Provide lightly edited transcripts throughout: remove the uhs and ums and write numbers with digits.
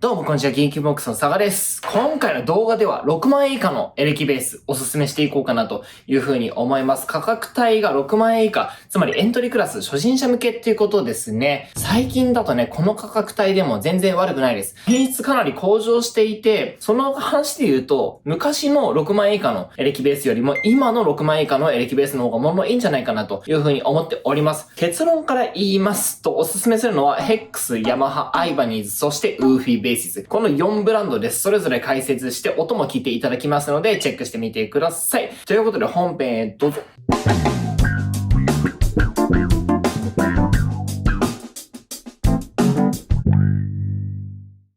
どうもこんにちは、元気ボックスの佐賀です。今回の動画では6万円以下のエレキベースおすすめしていこうかなというふうに思います。価格帯が6万円以下、つまりエントリークラス初心者向けっていうことですね。最近だとね、この価格帯でも全然悪くないです。品質かなり向上していて、その話で言うと、昔の6万円以下のエレキベースよりも今の6万円以下のエレキベースの方が物いいんじゃないかなというふうに思っております。結論から言いますと、おすすめするのはヘックス、ヤマハ、アイバニーズ、そしてウーフィーベーシズ。この4ブランドです。それぞれ解説して音も聞いていただきますので、チェックしてみてください。ということで本編へどうぞ。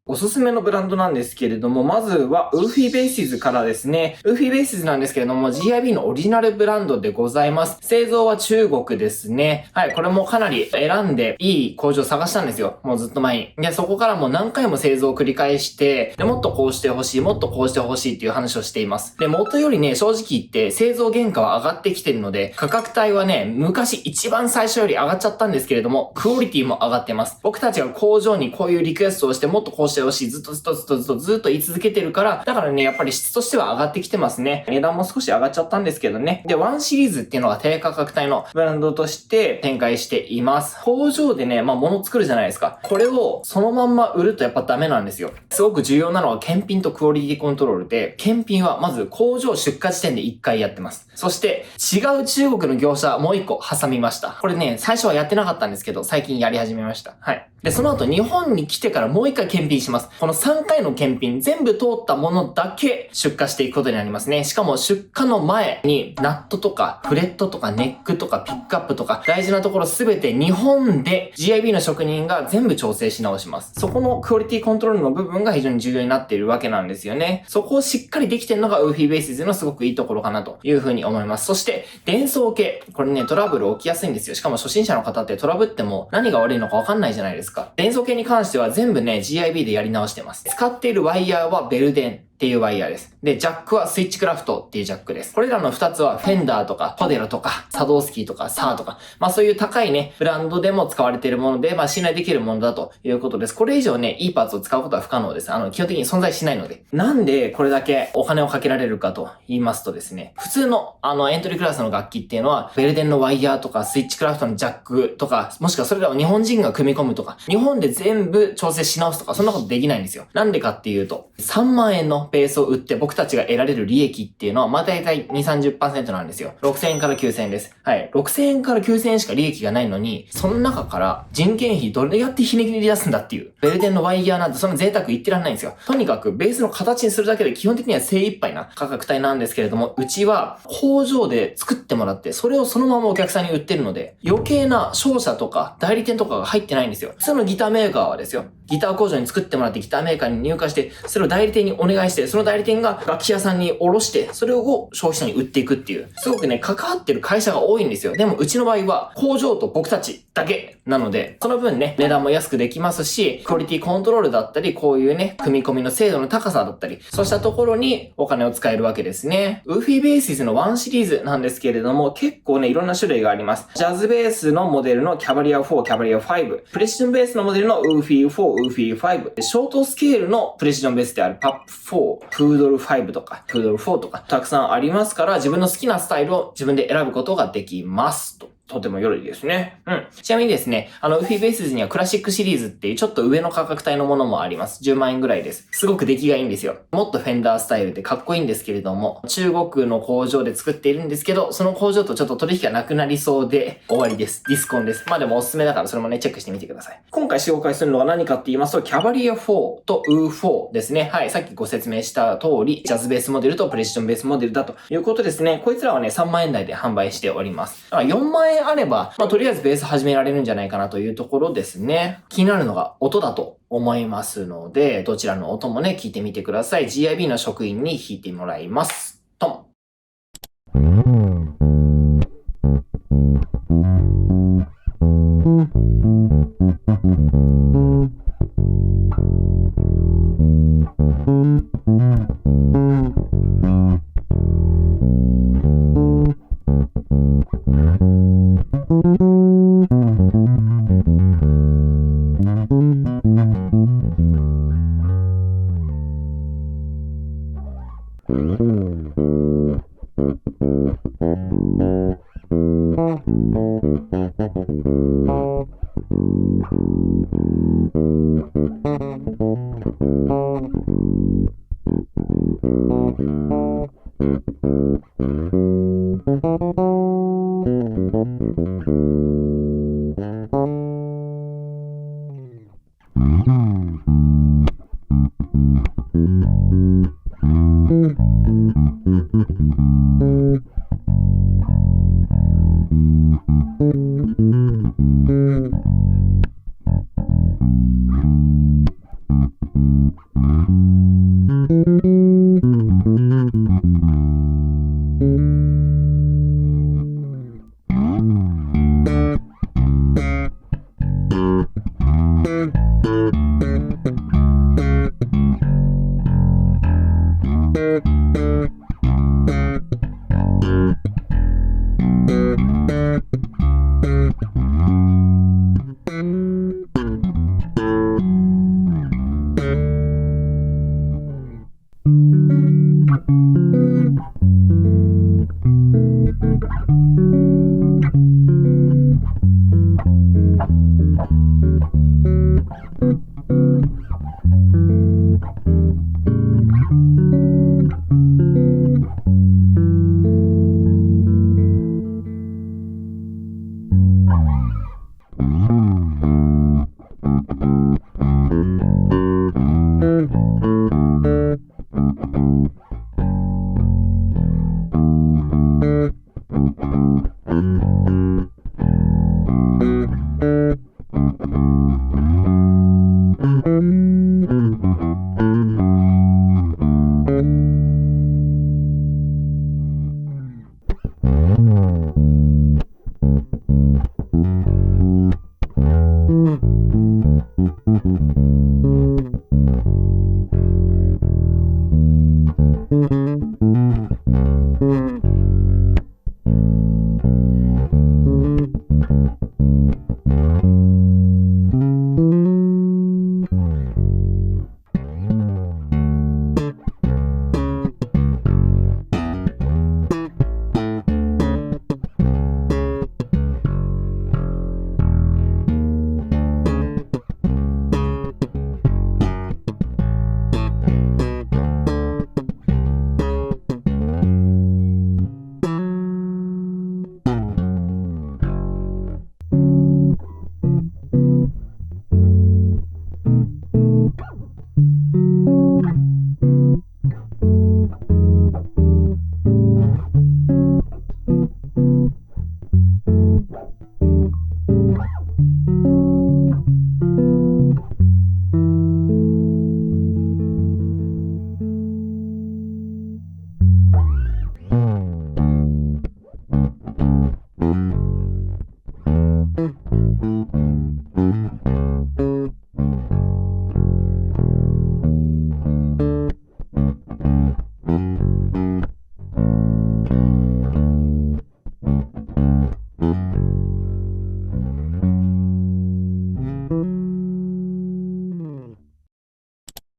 おすすめのブランドなんですけれども、まずはウーフィーベーシズからですね。ウーフィーベーシズなんですけれども、GIB のオリジナルブランドでございます。製造は中国ですね。はい、これもかなり選んでいい工場を探したんですよ。もうずっと前に。で、そこからもう何回も製造を繰り返して、で、もっとこうしてほしい、もっとこうしてほしいっていう話をしています。で、元よりね、正直言って製造原価は上がってきてるので、価格帯はね、昔一番最初より上がっちゃったんですけれども、クオリティも上がってます。僕たちが工場にこういうリクエストをして、もっとこうしてほしい、ずっと言い続けてるから、だからね、やっぱり質としては上がってきてますね。値段も少し上がっちゃったんですけどね。で、1シリーズっていうのが低価格帯のブランドとして展開しています。工場でね、物作るじゃないですか。これをそのまんま売るとやっぱダメなんですよ。すごく重要なのは検品とクオリティコントロールで、検品はまず工場出荷時点で1回やってます。そして違う中国の業者もう1個挟みました。これね、最初はやってなかったんですけど、最近やり始めました。はい。で、その後日本に来てからもう1回検品します。この3回の検品全部通ったものだけ出荷していくことになりますね。しかも出荷の前にナットとかフレットとかネックとかピックアップとか大事なところすべて日本で GIB の職人が全部調整し直します。そこのクオリティコントロールの部分が非常に重要になっているわけなんですよね。そこをしっかりできているのがウーフィーベーシズのすごくいいところかなというふうに思います。そして伝送系。これね、トラブル起きやすいんですよ。しかも初心者の方ってトラブっても何が悪いのかわかんないじゃないですか。伝送系に関しては全部ね、GIB でやり直してます。使っているワイヤーはベルデンっていうワイヤーです。で、ジャックはスイッチクラフトっていうジャックです。これらの2つはフェンダーとか、ポデロとか、サドースキーとか、サーとか、そういう高いね、ブランドでも使われているもので、信頼できるものだということです。これ以上ね、いいパーツを使うことは不可能です。基本的に存在しないので。なんでこれだけお金をかけられるかと言いますとですね、普通のエントリークラスの楽器っていうのは、ベルデンのワイヤーとか、スイッチクラフトのジャックとか、もしくはそれらを日本人が組み込むとか、日本で全部調整し直すとか、そんなことできないんですよ。なんでかっていうと、3万円のベースを売って僕たちが得られる利益っていうのは、大体2、30% なんですよ。6000円から9000円です。はい。6000円から9000円しか利益がないのに、その中から人件費どれやってひねり出すんだっていう。ベルデンのワイヤーなんてその贅沢言ってらんないんですよ。とにかくベースの形にするだけで基本的には精一杯な価格帯なんですけれども、うちは工場で作ってもらって、それをそのままお客さんに売ってるので、余計な商社とか代理店とかが入ってないんですよ。普通のギターメーカーはですよ。ギター工場に作ってもらってギターメーカーに入荷して、それを代理店にお願いして、その代理店が楽器屋さんに卸して、それを消費者に売っていくっていう、すごくね、関わってる会社が多いんですよ。でもうちの場合は工場と僕たちだけなので、その分ね、値段も安くできますし、クオリティコントロールだったり、こういうね、組み込みの精度の高さだったり、そうしたところにお金を使えるわけですね。ウーフィーベーシズの1シリーズなんですけれども、結構ね、いろんな種類があります。ジャズベースのモデルのキャバリア4、キャバリア5、プレシジョンベースのモデルのウーフィー4、ウーフィー5、ショートスケールのプレシジョンベースであるパップ4、プードル5とか、プードル4とか、たくさんありますから、自分の好きなスタイルを自分で選ぶことができますとても良いですね。ちなみにですね、ウーフィーベーシズにはクラシックシリーズっていうちょっと上の価格帯のものもあります。10万円ぐらいです。すごく出来がいいんですよ。もっとフェンダースタイルでかっこいいんですけれども、中国の工場で作っているんですけど、その工場とちょっと取引がなくなりそうで終わりです。ディスコンです。でもおすすめだからそれもね、チェックしてみてください。今回紹介するのは何かって言いますと、キャバリア4とウー4ですね。はい、さっきご説明した通り、ジャズベースモデルとプレシジョンベースモデルだということですね。こいつらはね、3万円台で販売しております。4万円あれば、とりあえずベース始められるんじゃないかなというところですね。気になるのが音だと思いますので、どちらの音もね、聞いてみてください。GIB の職員に弾いてもらいます。トン。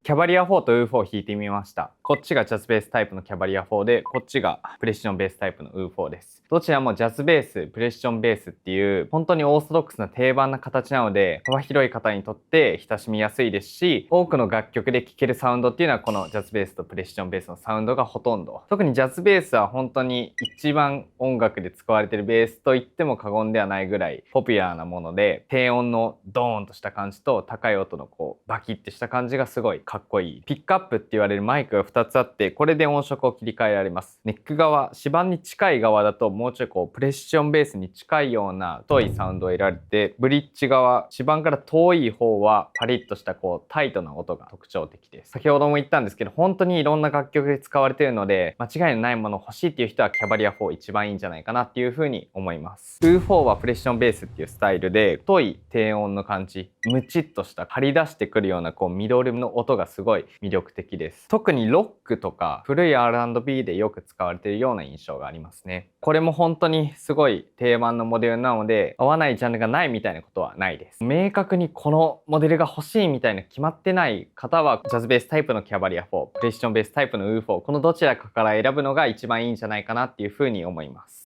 キャバリア4と UFO を弾いてみました。こっちがジャズベースタイプのキャバリア4で、こっちがプレシジョンベースタイプの UFO です。どちらもジャズベース、プレシジョンベースっていう本当にオーソドックスな定番な形なので、幅広い方にとって親しみやすいですし、多くの楽曲で聴けるサウンドっていうのはこのジャズベースとプレシジョンベースのサウンドがほとんど。特にジャズベースは本当に一番音楽で使われているベースと言っても過言ではないぐらいポピュラーなもので、低音のドーンとした感じと高い音のバキッてした感じがすごいかっこいい。ピックアップって言われるマイクが2つあって、これで音色を切り替えられます。ネック側、指板に近い側だともうちょいプレシジョンベースに近いような太いサウンドを得られて、ブリッジ側、指板から遠い方はパリッとしたタイトな音が特徴的です。先ほども言ったんですけど、本当にいろんな楽曲で使われているので、間違いのないものを欲しいっていう人はキャバリア4一番いいんじゃないかなっていう風に思います。UFO はプレシジョンベースっていうスタイルで、太い低音の感じ、ムチッとした張り出してくるようなミドルの音がすごい魅力的です。特にロックとか古い R&B でよく使われているような印象がありますね。これも本当にすごい定番のモデルなので、合わないジャンルがないみたいなことはないです。明確にこのモデルが欲しいみたいな決まってない方は、ジャズベースタイプのキャバリア4、プレシジョンベースタイプの UFO、このどちらかから選ぶのが一番いいんじゃないかなっていうふうに思います。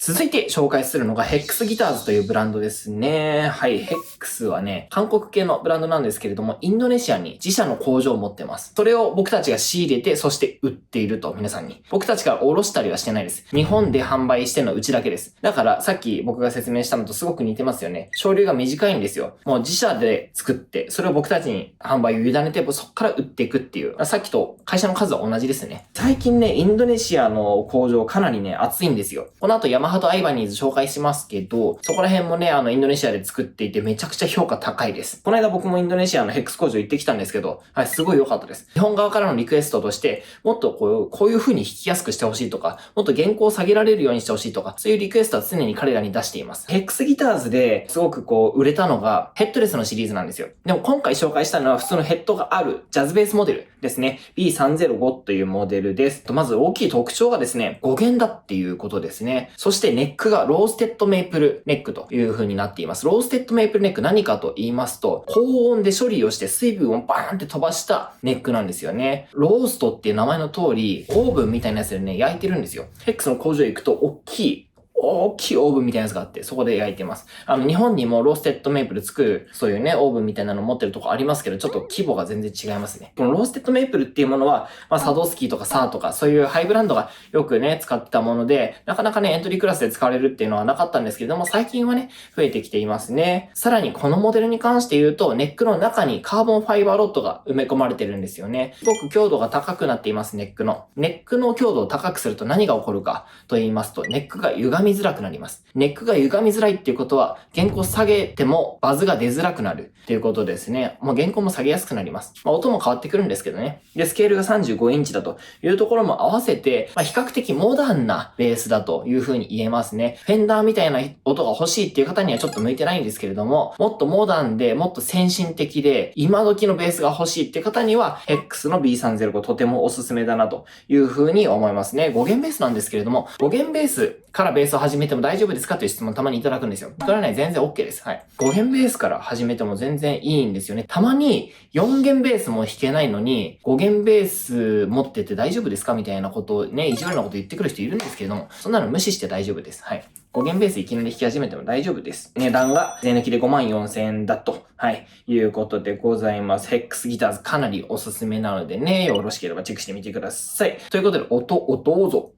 続いて紹介するのが HEX ギターズというブランドですね。はい、HEX はね、韓国系のブランドなんですけれども、インドネシアに自社の工場を持ってます。それを僕たちが仕入れて、そして売っていると、皆さんに。僕たちから卸したりはしてないです。日本で販売してのうちだけです。だから、さっき僕が説明したのとすごく似てますよね。省流が短いんですよ。もう自社で作って、それを僕たちに販売を委ねて、そこから売っていくっていう。さっきと会社の数は同じですね。最近ね、インドネシアの工場かなりね、熱いんですよ。この後ヤマハとアイバニーズ紹介しますけど、そこら辺もね、インドネシアで作っていてめちゃくちゃ評価高いです。この間僕もインドネシアのヘックス工場行ってきたんですけど、はい、すごい良かったです。日本側からのリクエストとして、もっとこういう風に弾きやすくしてほしいとか、もっと原稿を下げられるようにしてほしいとか、そういうリクエストは常に彼らに出しています。ヘックスギターズですごく売れたのがヘッドレスのシリーズなんですよ。でも今回紹介したのは普通のヘッドがあるジャズベースモデルですね。B305 というモデルです。まず大きい特徴がですね、5弦だっていうことですね。そしてネックがローステッドメイプルネックという風になっています。ローステッドメイプルネック何かと言いますと、高温で処理をして水分をバーンって飛ばしたネックなんですよね。ローストっていう名前の通り、オーブンみたいなやつでね、焼いてるんですよ。ヘックスの工場へ行くと大きいオーブンみたいなやつがあって、そこで焼いてます。日本にもローステッドメイプル作る、そういうね、オーブンみたいなの持ってるとこありますけど、ちょっと規模が全然違いますね。このローステッドメイプルっていうものは、サドスキーとかサーとか、そういうハイブランドがよくね、使ってたもので、なかなかね、エントリークラスで使われるっていうのはなかったんですけれども、最近はね、増えてきていますね。さらにこのモデルに関して言うと、ネックの中にカーボンファイバーロッドが埋め込まれてるんですよね。すごく強度が高くなっています、ネックの。ネックの強度を高くすると何が起こるかと言いますと、ネックが歪みづらくなります。ネックが歪みづらいっていうことは、原稿下げてもバズが出づらくなるっていうことですね。もう原稿も下げやすくなります。音も変わってくるんですけどね。で、スケールが35インチだというところも合わせて、比較的モダンなベースだというふうに言えますね。フェンダーみたいな音が欲しいっていう方にはちょっと向いてないんですけれども、もっとモダンで、もっと先進的で、今時のベースが欲しいっていう方には、X の B305 とてもおすすめだなというふうに思いますね。5弦ベースなんですけれども、5弦ベースからベースを始めても大丈夫ですかという質問たまにいただくんですよ。それはね、全然 OK です。はい。5弦ベースから始めても全然いいんですよね。たまに4弦ベースも弾けないのに、5弦ベース持ってて大丈夫ですかみたいなことをね、意地悪なこと言ってくる人いるんですけれども、そんなの無視して大丈夫です。はい。5弦ベースいきなり弾き始めても大丈夫です。値段が税抜きで54,000円だと、はい、いうことでございます。HEX ギターズかなりおすすめなのでね、よろしければチェックしてみてください。ということで、音をどうぞ。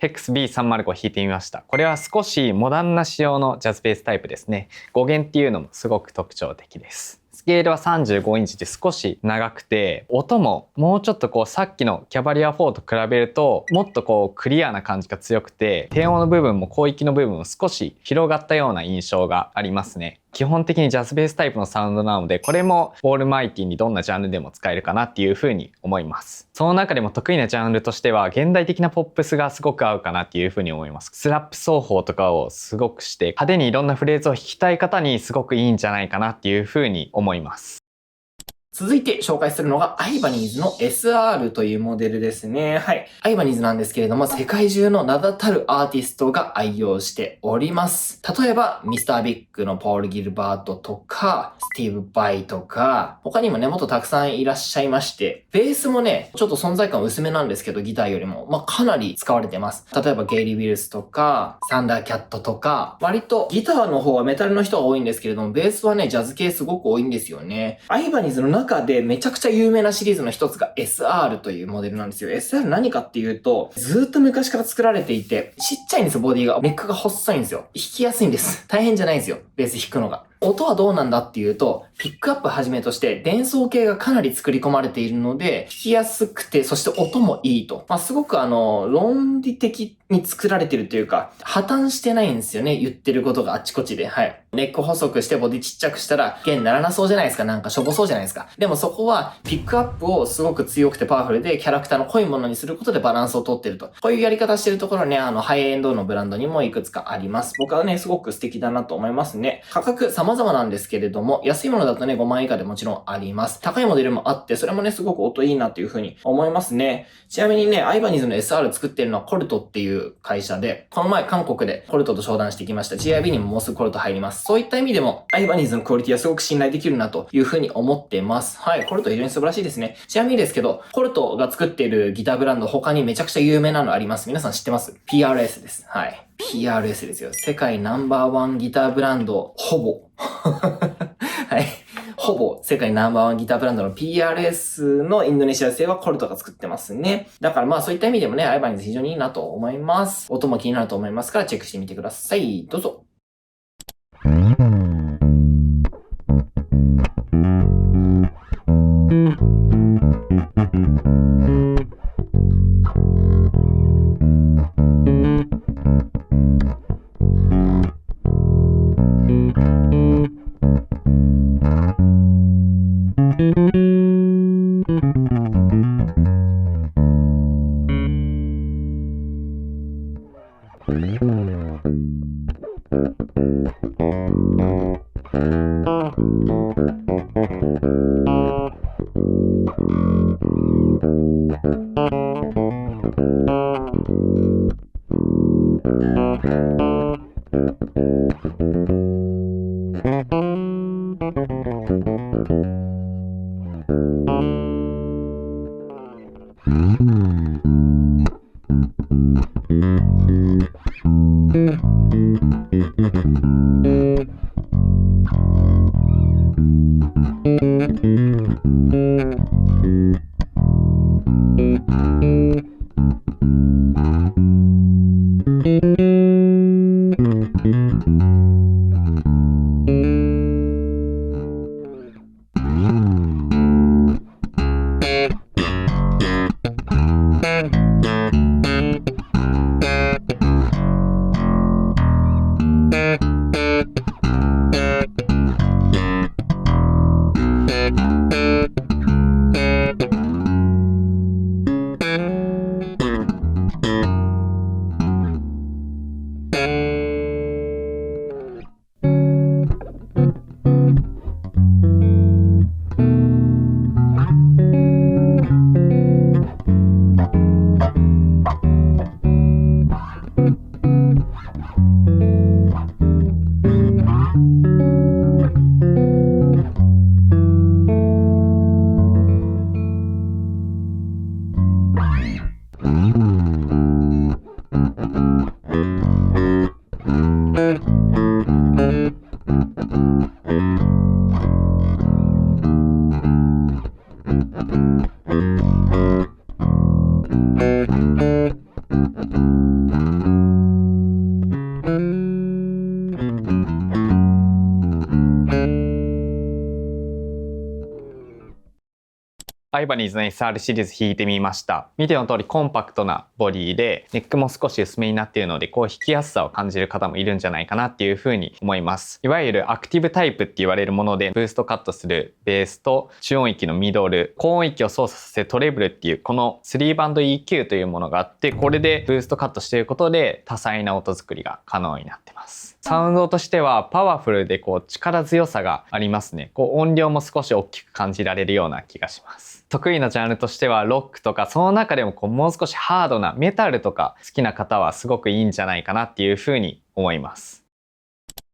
XB305 弾いてみました。これは少しモダンな仕様のジャズベースタイプですね。語源っていうのもすごく特徴的です。スケールは35インチで少し長くて、音ももうちょっとこうさっきのキャバリア4と比べるともっとこうクリアな感じが強くて、低音の部分も広域の部分も少し広がったような印象がありますね。基本的にジャズベースタイプのサウンドなので、これもオールマイティにどんなジャンルでも使えるかなっていう風に思います。その中でも得意なジャンルとしては現代的なポップスがすごく合うかなっていう風に思います。スラップ奏法とかをすごくして派手にいろんなフレーズを弾きたい方にすごくいいんじゃないかなっていう風に思います。続いて紹介するのがアイバニーズの SR というモデルですね。はい。アイバニーズなんですけれども、世界中の名だたるアーティストが愛用しております。例えば、ミスタービッグのポール・ギルバートとか、スティーブ・バイとか、他にもね、もっとたくさんいらっしゃいまして、ベースもね、ちょっと存在感薄めなんですけど、ギターよりも、かなり使われてます。例えば、ゲイリー・ウィルスとか、サンダーキャットとか、割とギターの方はメタルの人が多いんですけれども、ベースはね、ジャズ系すごく多いんですよね。アイバニーズの中でめちゃくちゃ有名なシリーズの一つが SR というモデルなんですよ。SR 何かっていうと、ずーっと昔から作られていて、ちっちゃいんですよ、ボディが。ネックが細いんですよ。弾きやすいんです。大変じゃないんですよ、ベース弾くのが。音はどうなんだっていうと、ピックアップはじめとして伝送系がかなり作り込まれているので、弾きやすくて、そして音もいいと。すごく論理的に作られてるというか、破綻してないんですよね、言ってることがあっちこっちで。はい。ネック細くしてボディちっちゃくしたら、弦ならなそうじゃないですか。なんかしょぼそうじゃないですか。でもそこは、ピックアップをすごく強くてパワフルで、キャラクターの濃いものにすることでバランスをとってると。こういうやり方してるところね、ハイエンドのブランドにもいくつかあります。僕はね、すごく素敵だなと思いますね。価格様々なんですけれども、安いものだとね、5万円以下でもちろんあります。高いモデルもあって、それもね、すごく音いいなっていう風に思いますね。ちなみにね、アイバニーズの SR 作ってるのはコルトっていう会社で、この前韓国でコルトと商談してきました。GIB にももうすぐコルト入ります。そういった意味でも、アイバニーズのクオリティはすごく信頼できるなという風に思ってます。はい、コルト非常に素晴らしいですね。ちなみにですけど、コルトが作っているギターブランド他にめちゃくちゃ有名なのあります。皆さん知ってます？ PRS です。はい。PRS ですよ。世界ナンバーワンギターブランド、ほぼ。はい。ほぼ世界ナンバーワンギターブランドの PRS のインドネシア製はコルトが作ってますね。だからそういった意味でもね、アイバニーズ非常にいいなと思います。音も気になると思いますからチェックしてみてください。どうぞ。アイバニーズの SR シリーズ弾いてみました。見ての通りコンパクトなボディで、ネックも少し薄めになっているので、こう弾きやすさを感じる方もいるんじゃないかなっていう風に思います。いわゆるアクティブタイプって言われるもので、ブーストカットするベースと中音域のミドル、高音域を操作させトレブルっていう、この3バンド EQ というものがあって、これでブーストカットしていることで多彩な音作りが可能になってます。サウンドとしてはパワフルで力強さがありますね。音量も少し大きく感じられるような気がします。得意なジャンルとしてはロックとか、その中でももう少しハードなメタルとか好きな方はすごくいいんじゃないかなっていうふうに思います。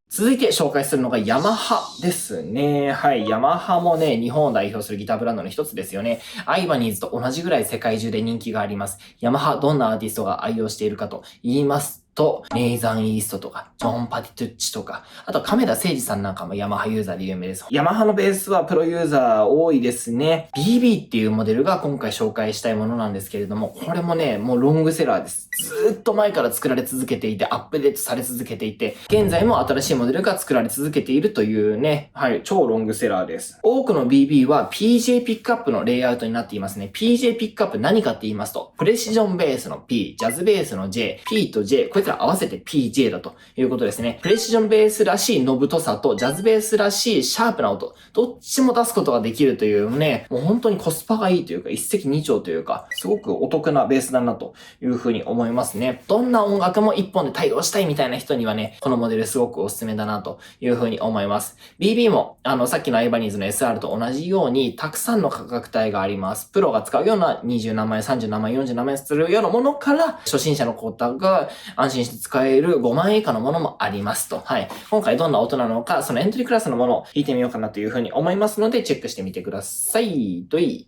続いて紹介するのがヤマハですね。はい。ヤマハもね、日本を代表するギターブランドの一つですよね。アイバニーズと同じぐらい世界中で人気があります。ヤマハ、どんなアーティストが愛用しているかと言いますと、ネイザン・イーストとか、ジョン・パティトゥッチとか、あと亀田誠二さんなんかもヤマハユーザーで有名です。ヤマハのベースはプロユーザー多いですね。BB っていうモデルが今回紹介したいものなんですけれども、これもね、もうロングセラーです。ずーっと前から作られ続けていて、アップデートされ続けていて、現在も新しいモデルが作られ続けているというね、はい、超ロングセラーです。多くの BB は PJ ピックアップのレイアウトになっていますね。PJ ピックアップ何かって言いますと、プレシジョンベースの P、ジャズベースの J、P と J、こいつら合わせて PJ だということですね。プレシジョンベースらしいのぶとさと、ジャズベースらしいシャープな音、どっちも出すことができるというね、もう本当にコスパがいいというか、一石二鳥というか、すごくお得なベースだなというふうに思いますね。どんな音楽も一本で対応したいみたいな人にはね、このモデルすごくおすすめだなというふうに思います。BB も、さっきのアイバニーズの SR と同じように、たくさんの価格帯があります。プロが使うような20何万円、30何万円、40何万円するようなものから、初心者の方が安心して使える5万円以下のものもありますと。はい。今回どんな音なのか、そのエントリークラスのものを弾いてみようかなというふうに思いますので、チェックしてみてください。どい。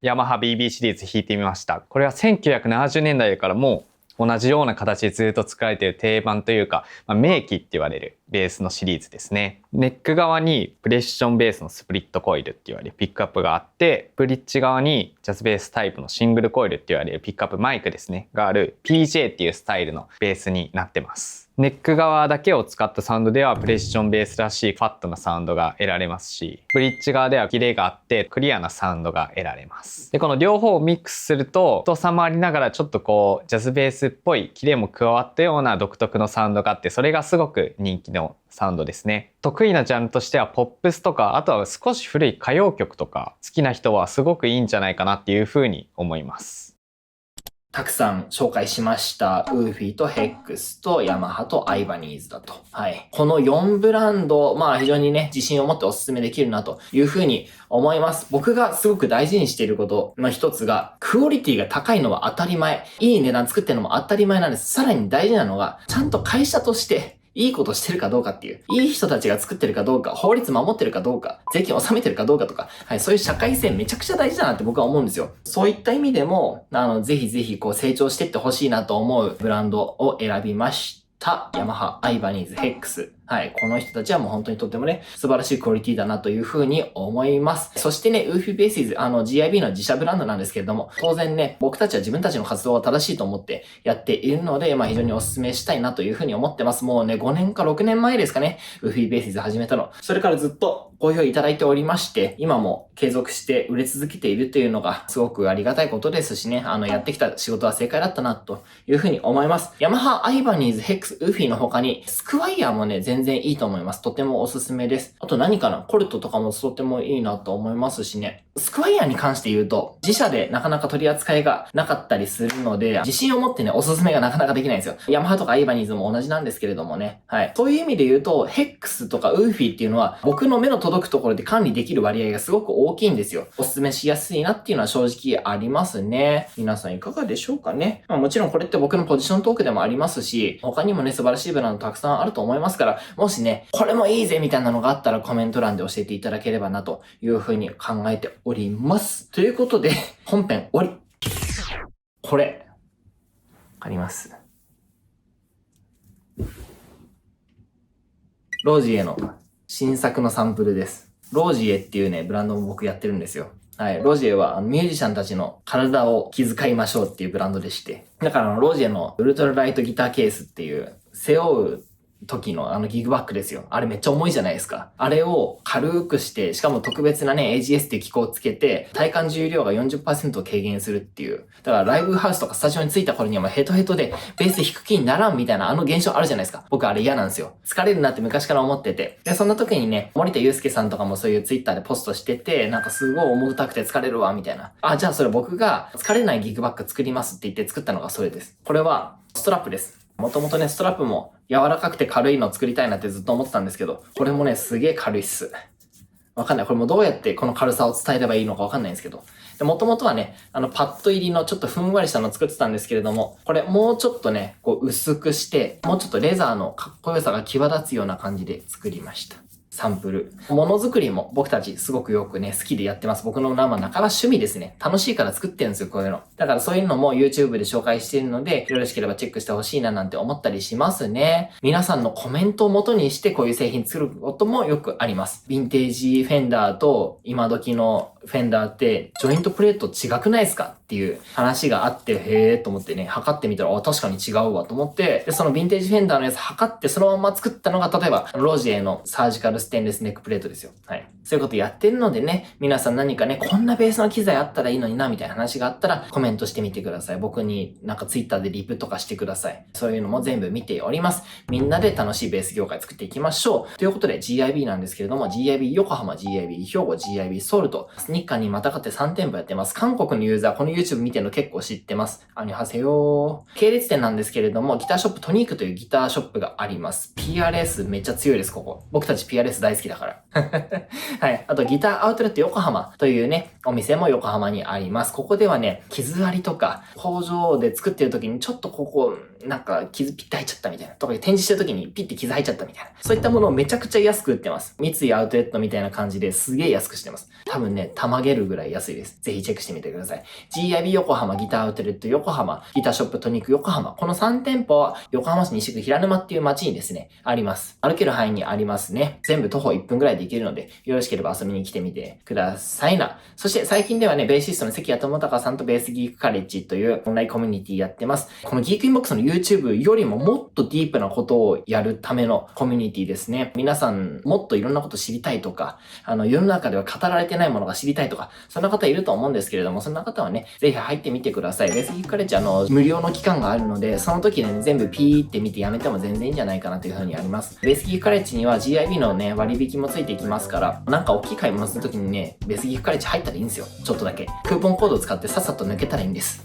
ヤマハ BB シリーズ弾いてみました。これは1970年代からもう同じような形でずっと作られている定番というか、名機って言われるベースのシリーズですね。ネック側にプレッションベースのスプリットコイルって言われるピックアップがあって、ブリッジ側にジャズベースタイプのシングルコイルって言われるピックアップマイクですね、がある PJ っていうスタイルのベースになってます。ネック側だけを使ったサウンドではプレッションベースらしいファットなサウンドが得られますし、ブリッジ側ではキレがあってクリアなサウンドが得られます。で、この両方をミックスすると、太さもありながらちょっとこうジャズベースっぽいキレも加わったような独特のサウンドがあって、それがすごく人気のサウンドですね。得意なジャンルとしてはポップスとか、あとは少し古い歌謡曲とか好きな人はすごくいいんじゃないかなっていうふうに思います。たくさん紹介しました。ウーフィーとヘックスとヤマハとアイバニーズだと。はい。この4ブランド、非常にね、自信を持ってお勧めできるなというふうに思います。僕がすごく大事にしていることの一つが、クオリティが高いのは当たり前。いい値段作ってるのも当たり前なんです。さらに大事なのが、ちゃんと会社として、いいことしてるかどうかっていう。いい人たちが作ってるかどうか、法律守ってるかどうか、税金納めてるかどうかとか、はい、そういう社会性めちゃくちゃ大事だなって僕は思うんですよ。そういった意味でも、ぜひぜひこう成長していってほしいなと思うブランドを選びました。ヤマハ、アイバニーズ、ヘックス。はい。この人たちはもう本当にとってもね、素晴らしいクオリティだなというふうに思います。そしてね、ウーフィーベーシーズ、GIB の自社ブランドなんですけれども、当然ね、僕たちは自分たちの活動が正しいと思ってやっているので、非常にお勧めしたいなというふうに思ってます。もうね、5年か6年前ですかね、ウーフィーベーシーズ始めたの。それからずっと好評いただいておりまして、今も継続して売れ続けているというのがすごくありがたいことですしね、やってきた仕事は正解だったなというふうに思います。ヤマハ、アイバニーズ、ヘックス、ウーフィーの他に、スクワイヤーもね、全然いいと思います。とてもおすすめです。あと何かな、コルトとかもとてもいいなと思いますしね。スクワイヤーに関して言うと、自社でなかなか取り扱いがなかったりするので、自信を持ってね、おすすめがなかなかできないんですよ。ヤマハとかアイバニーズも同じなんですけれどもね。はい。そういう意味で言うと、ヘックスとかウーフィーっていうのは、僕の目の届くところで管理できる割合がすごく大きいんですよ。おすすめしやすいなっていうのは正直ありますね。皆さんいかがでしょうかね。もちろんこれって僕のポジショントークでもありますし、他にもね、素晴らしいブランドたくさんあると思いますから、もしね、これもいいぜみたいなのがあったらコメント欄で教えていただければなというふうに考えております。ということで、本編終わり。これ、わかります。ロージエの新作のサンプルです。ロージエっていうね、ブランドも僕やってるんですよ。はい。ロージエはミュージシャンたちの体を気遣いましょうっていうブランドでして。だからロージエのウルトラライトギターケースっていう背負う時のギグバッグですよ。あれめっちゃ重いじゃないですか。あれを軽くして、しかも特別なね、AGS っていう機構をつけて、体感重量が 40% 軽減するっていう。だからライブハウスとかスタジオに着いた頃にはもうヘトヘトで、ベース弾く気にならんみたいな現象あるじゃないですか。僕あれ嫌なんですよ。疲れるなって昔から思ってて。で、そんな時にね、森田祐介さんとかもそういうツイッターでポストしてて、なんかすごい重たくて疲れるわ、みたいな。じゃあそれ僕が疲れないギグバッグ作りますって言って作ったのがそれです。これはストラップです。もともとね、ストラップも柔らかくて軽いのを作りたいなってずっと思ってたんですけど、これもね、すげえ軽いっす。わかんない。これもどうやってこの軽さを伝えればいいのかわかんないんですけど。もともとはね、パッド入りのちょっとふんわりしたのを作ってたんですけれども、これもうちょっとね、こう薄くして、もうちょっとレザーのかっこよさが際立つような感じで作りました。サンプル。ものづくりも僕たちすごくよくね、好きでやってます。僕の中は趣味ですね。楽しいから作ってるんですよ、こういうの。だからそういうのも YouTube で紹介しているので、よろしければチェックしてほしいななんて思ったりしますね。皆さんのコメントを元にしてこういう製品作ることもよくあります。ヴィンテージフェンダーと今時のフェンダーってジョイントプレート違くないですかっていう話があって、へーと思ってね、測ってみたら、確かに違うわと思って、で、そのヴィンテージフェンダーのやつ測ってそのまま作ったのが、例えば、ロージエのサージカルステンレスネックプレートですよ。はい。そういうことやってるのでね、皆さん何かね、こんなベースの機材あったらいいのにな、みたいな話があったら、コメントしてみてください。僕になんかツイッターでリプとかしてください。そういうのも全部見ております。みんなで楽しいベース業界作っていきましょう。ということで GIB なんですけれども、GIB 横浜、GIB 兵庫、GIB ソウルと、日韓にまたがって3店舗やってます。韓国のユーザー、この YouTube 見てるの結構知ってます。アニョハセヨー。系列店なんですけれども、ギターショップトニークというギターショップがあります。PRS めっちゃ強いです、ここ。僕たち PRS 大好きだから。はい。あと、ギターアウトレット横浜というね、お店も横浜にあります。ここではね、傷ありとか、工場で作ってる時にちょっとここ、なんか傷ピッて入っちゃったみたいな。とか展示してる時にピッて傷入っちゃったみたいな。そういったものをめちゃくちゃ安く売ってます。三井アウトレットみたいな感じですげえ安くしてます。多分ね、たまげるぐらい安いです。ぜひチェックしてみてください。GIB 横浜、ギターアウトレット横浜、ギターショップトニック横浜。この3店舗は横浜市西区平沼っていう街にですね、あります。歩ける範囲にありますね。全部徒歩1分ぐらいで行けるので、よろしければ遊びに来てみてくださいな。そして最近ではね、ベーシストの関谷智隆さんとベースギークカレッジというオンラインコミュニティやってます。このギークインボックスの YouTube よりももっとディープなことをやるためのコミュニティですね。皆さんもっといろんなこと知りたいとか、世の中では語られてないものが知りたいとか、そんな方いると思うんですけれども、そんな方はね、ぜひ入ってみてください。ベースギークカレッジ無料の期間があるので、その時でね、全部ピーって見てやめても全然いいんじゃないかなという風にあります。ベースギークカレッジには GIB のね、割引もついていきますから、なんか大きい買い物する時にね、ベースギークカレッジ入ったらいいんですよ。ちょっとだけ。クーポンコードを使ってさっさと抜けたらいいんです。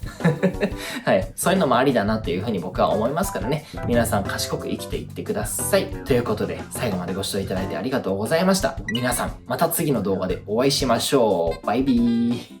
はい。そういうのもありだなという風に僕は思いますからね。皆さん賢く生きていってください。ということで、最後までご視聴いただいてありがとうございました。皆さん、また次の動画でお会いしましょう。バイビー。